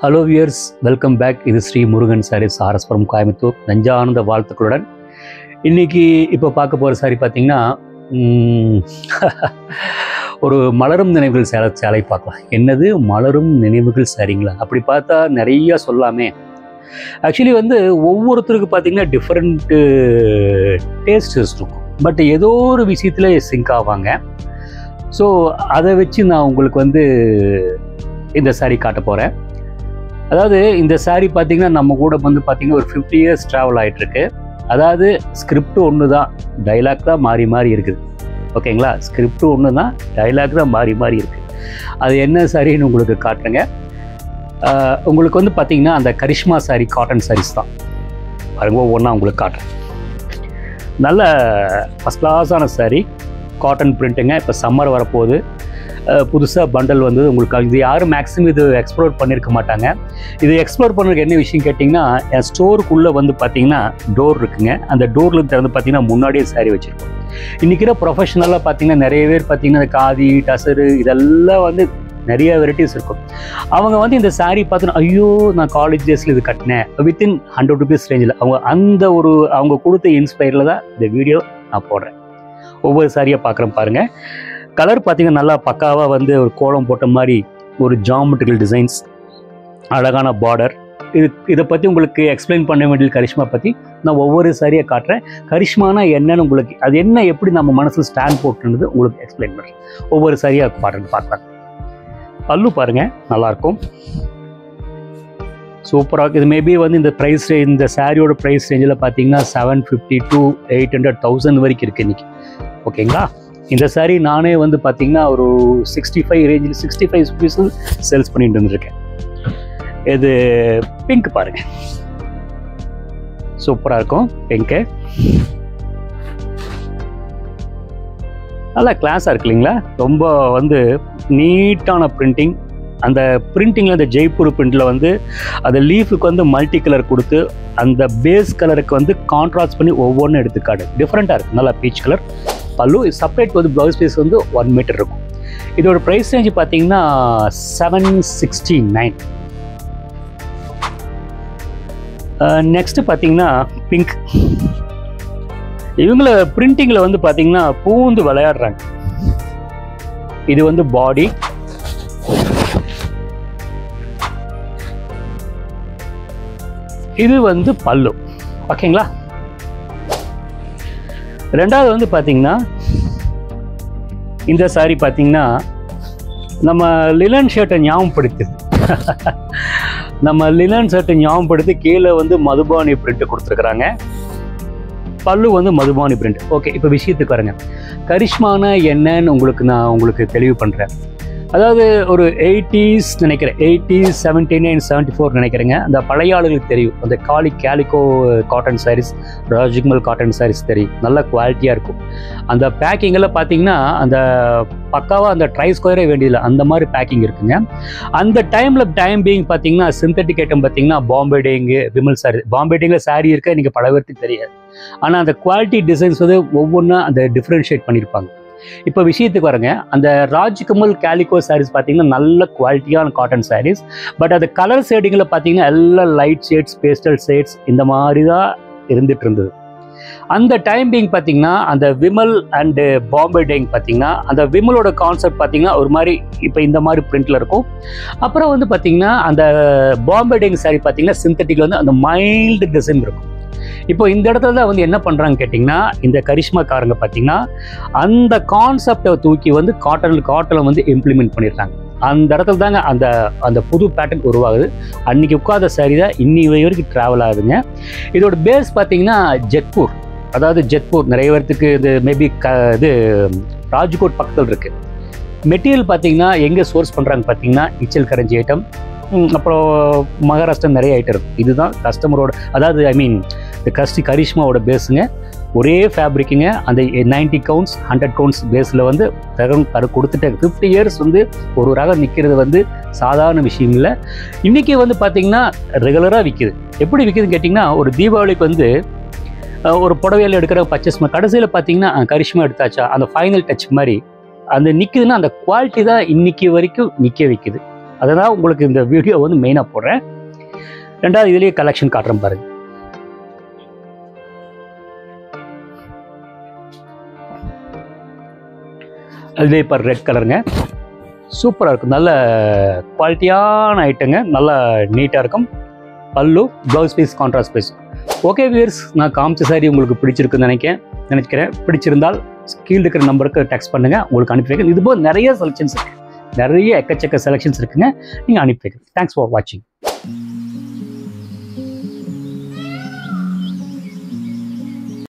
Hello wears, welcome back. இது ஸ்ரீ முருகன் சாரீஸ் ஆர்எஸ்புரம் கோயம்புத்தூர். நெஞ்சார்ந்த வாழ்த்துக்களுடன் இன்றைக்கி இப்போ பார்க்க போகிற சாரி பார்த்திங்கன்னா ஒரு மலரும் நினைவுகள் சேலை பார்க்கலாம். என்னது மலரும் நினைவுகள் சாரிங்களா? அப்படி பார்த்தா நிறையா சொல்லாமே. ஆக்சுவலி ஒவ்வொருத்தருக்கு பார்த்திங்கன்னா டிஃப்ரெண்ட்டு டேஸ்டஸ் இருக்கும். பட் ஏதோ ஒரு விஷயத்தில் சிங்க் ஆவாங்க. ஸோ அதை வச்சு நான் உங்களுக்கு இந்த சாரி காட்ட போகிறேன். அதாவது இந்த சாரீ பார்த்திங்கன்னா நம்ம கூட பார்த்திங்கன்னா ஒரு 50 இயர்ஸ் ட்ராவல் ஆகிட்டுருக்கு. அதாவது ஸ்கிரிப்ட் ஒன்று தான், டைலாக் தான் மாறி மாறி இருக்குது. ஓகேங்களா? ஸ்கிரிப்ட் ஒன்று தான், டைலாக் தான் மாறி மாறி இருக்குது. அது என்ன சாரின்னு உங்களுக்கு காட்டுறேங்க. உங்களுக்கு பார்த்திங்கன்னா அந்த கரிஷ்மா சாரீ காட்டன் சாரீஸ் தான் பாருங்க. ஒவ்வொன்றா உங்களுக்கு காட்டுறேன். நல்ல ஃபஸ்ட் கிளாஸான சாரீ, காட்டன் பிரிண்ட்டுங்க. இப்போ சம்மர் வரப்போகுது, புதுசாக பண்டல் உங்களுக்கு இது யாரும் மேக்ஸிமம் இது எக்ஸ்ப்ளோர் பண்ணியிருக்க மாட்டாங்க. இது எக்ஸ்ப்ளோர் பண்ணுறதுக்கு என்ன விஷயம் கேட்டிங்கன்னா, என் ஸ்டோருக்குள்ளே பார்த்தீங்கன்னா டோர் இருக்குங்க. அந்த டோரில் திறந்து பார்த்தீங்கன்னா முன்னாடியே சாரீ வச்சுருக்கோம். இன்றைக்கிற ப்ரொஃபஷனலாக பார்த்தீங்கன்னா நிறைய பேர் பார்த்தீங்கன்னா இந்த காதி டசரு இதெல்லாம் நிறைய வெரைட்டிஸ் இருக்கும். அவங்க இந்த சாரீ பார்த்துன்னு ஐயோ நான் காலேஜ் டேஸில் இது கட்டினேன் வித்தின் 100 rupees ரேஞ்சில் அவங்க கொடுத்த இன்ஸ்பயரில் தான் இந்த வீடியோ நான் போடுறேன். ஒவ்வொரு சாரியாக பார்க்குறேன் பாருங்கள். கலர் பார்த்தீங்கன்னா நல்லா பக்காவாக ஒரு கோலம் போட்ட மாதிரி ஒரு ஜாமெட்ரிக்கல் டிசைன்ஸ், அழகான பார்டர். இதை பற்றி உங்களுக்கு எக்ஸ்பிளைன் பண்ண வேண்டிய கரிஷ்மா பற்றி நான் ஒவ்வொரு சாரியாக காட்டுறேன். கரிஷ்மானா என்னன்னு உங்களுக்கு அது என்ன எப்படி நம்ம மனசில் ஸ்டாண்ட் போட்டுன்றது உங்களுக்கு எக்ஸ்பிளைன் பண்ணுறேன். ஒவ்வொரு சாரியாக பார்க்கலாம். பல்லு பாருங்கள், நல்லாயிருக்கும், சூப்பராக. இது மேபி இந்த ப்ரைஸ் இந்த சாரியோட ப்ரைஸ் ரேஞ்சில் பார்த்தீங்கன்னா 750 to 800,000 வரைக்கும் இருக்குது இன்றைக்கி. ஓகேங்களா? இந்த சாரீ நானே பார்த்தீங்கன்னா ஒரு 65 ரேஞ்சில் 65 rupees சேல்ஸ் பண்ணிட்டு இருந்திருக்கேன். இது பிங்க் பாருங்கள், சூப்பராக இருக்கும். பிங்க்கு நல்லா கிளாஸாக இருக்கு இல்லைங்களா? ரொம்ப நீட்டான பிரிண்டிங். அந்த பிரிண்டிங்கில் அந்த ஜெய்ப்பூர் பிரிண்டில் அந்த லீஃபுக்கு மல்டி கலர் கொடுத்து அந்த பேஸ் கலருக்கு கான்ட்ராஸ்ட் பண்ணி ஒவ்வொன்றும் எடுத்துக்காடு டிஃப்ரெண்ட்டாக இருக்குது. நல்லா பீச் கலர் பல்லு. செப்பரேட் ப்ளவுஸ் பீஸ் 1 மீட்டர் இருக்கும். இதோட ப்ரைஸ் ரேஞ்சு பார்த்தீங்கன்னா 769. நெக்ஸ்ட்டு பார்த்தீங்கன்னா பிங்க். இவங்கள பிரிண்டிங்கில் பார்த்தீங்கன்னா பூந்து விளையாடுறாங்க. இது பாடி, இது பல்லு. ஓகேங்களா? ரெண்டாவது பார்த்தீங்கன்னா இந்த சாரி பார்த்தீங்கன்னா நம்ம லினன் ஷர்ட்டை ஞாபகப்படுத்துது. நம்ம லினன் ஷர்ட்டை ஞாபகப்படுத்தி கீழே மதுபானி பிரிண்ட் கொடுத்துருக்குறாங்க. பல்லு மதுபானி பிரிண்ட். ஓகே, இப்போ விஷயத்துக்கு வரேங்க. கரிஷ்மானா என்னன்னு நான் உங்களுக்கு தெளிவு பண்ணுறேன். அதாவது ஒரு 80s நினைக்கிறேன், 80s 79 74 நினைக்கிறேங்க. அந்த பழைய ஆளுகளுக்கு தெரியும். அந்த calico cotton saris, Rajmal cotton saris தெரியும். நல்ல குவாலிட்டியாக இருக்கும். அந்த பேக்கிங்கில் பார்த்தீங்கன்னா அந்த பக்காவாக அந்த ட்ரை ஸ்கொயரே வேண்டியதில்லை, அந்த மாதிரி பேக்கிங் இருக்குங்க. அந்த டைம் பீயிங் பார்த்தீங்கன்னா சிந்தட்டிக் ஐட்டம் பார்த்தீங்கன்னா பாம்பே டேங்கு, விமல் சாரி. பாம்பே டேங்கில் சாரீ இருக்க நீங்கள் பல பேருக்கு தெரியாது. ஆனால் அந்த குவாலிட்டி டிசைன்ஸ் ஒவ்வொன்றா அந்த டிஃப்ரென்ஷியேட் பண்ணியிருப்பாங்க. இப்போ விஷயத்துக்கு வரங்க. அந்த ராஜ்கமல் கேலிகோ சாரீஸ் பார்த்தீங்கன்னா நல்ல குவாலிட்டியான காட்டன் சாரீஸ். பட் அது கலர் ஷேடிங்கில் பார்த்தீங்கன்னா எல்லாம் லைட் ஷேட்ஸ், பேஸ்டல் ஷேட்ஸ் இந்த மாதிரி தான் இருந்துட்டு இருந்தது. அந்த டைம் பீயிங் பார்த்தீங்கன்னா அந்த விமல் அண்டு பாம்பே டேங் பார்த்தீங்கன்னா அந்த விமலோட கான்செப்ட் பார்த்தீங்கன்னா ஒரு மாதிரி இப்போ இந்த மாதிரி பிரிண்டில் இருக்கும். அப்புறம் பார்த்தீங்கன்னா அந்த பாம்பே டேங் சாரீ பார்த்தீங்கன்னா சிந்தட்டிக்கில் அந்த மைல்டு டிசைன் இருக்கும். இப்போ இந்த இடத்துல தான் என்ன பண்ணுறாங்க கேட்டிங்கன்னா, இந்த கரிஷ்மாக்காரங்க பார்த்தீங்கன்னா அந்த கான்செப்டை தூக்கி காட்டனில் இம்ப்ளிமெண்ட் பண்ணிடுறாங்க. அந்த இடத்துல தாங்க அந்த புது பேட்டர்ன் உருவாகுது. அன்றைக்கி உட்காத சாரி தான் இன்னி வரைக்கும் ட்ராவல் ஆகுதுங்க. இதோட பேஸ் பார்த்தீங்கன்னா ஜெத்பூர். அதாவது ஜெத்பூர் நிறைய பேர்த்துக்கு இது மேபி இது ராஜ்கோட் பக்கத்தில் இருக்குது. மெட்டீரியல் பார்த்தீங்கன்னா எங்கே சோர்ஸ் பண்ணுறாங்க பார்த்தீங்கன்னா இச்சல் கரஞ்சி ஐட்டம், அப்புறம் மகாராஷ்டிரா நிறைய ஐட்டம் இருக்குது. இதுதான் கஸ்டமரோட, அதாவது இந்த கரிஷ்மாவோட பேஸுங்க. ஒரே ஃபேப்ரிக்குங்க. அந்த 90 counts 100 counts பேஸில் ரகம் கொடுத்துட்டு 50 இயர்ஸ் ஒரு ரகம் நிற்கிறது சாதாரண விஷயம் இல்லை. இன்றைக்கி பார்த்தீங்கன்னா ரெகுலராக விற்கிது. எப்படி விற்கிதுன்னு கேட்டிங்கன்னா, ஒரு தீபாவளிக்கு ஒரு புடவையில் எடுக்கிற பர்ச்சேஸ் கடைசியில் பார்த்தீங்கன்னா கரிஷ்மா எடுத்தாச்சா அந்த ஃபைனல் டச் மாதிரி அந்த நிற்குதுன்னா அந்த குவாலிட்டி தான் இன்றைக்கி வரைக்கும் நிற்க வைக்குது. அதனால் உங்களுக்கு இந்த வீடியோ வந்து மெயினாக போடுறேன். ரெண்டாவது இதுலேயே கலெக்ஷன் காட்டுறேன் பாருங்க. அதுலேயே இப்போ ரெட் கலருங்க, சூப்பராக இருக்கும். நல்ல குவாலிட்டியான ஐட்டங்க, நல்லா நீட்டாக இருக்கும். பல்லு, blouse piece, contrast piece. Okay viewers, நான் காமிச்ச சாரி உங்களுக்கு பிடிச்சிருக்குன்னு நினைக்கிறேன். பிடிச்சிருந்தால் கீழே இருக்கிற நம்பருக்கு டெக்ஸ்ட் பண்ணுங்கள், உங்களுக்கு அனுப்பி வைக்கிறேன். இதுபோல் நிறைய செலெக்ஷன்ஸ் இருக்குது, நிறைய எக்கச்சக்க செலெக்ஷன்ஸ் இருக்குங்க, நீங்கள் அனுப்பி வைக்கிறேன். தேங்க்ஸ் ஃபார் வாட்சிங்.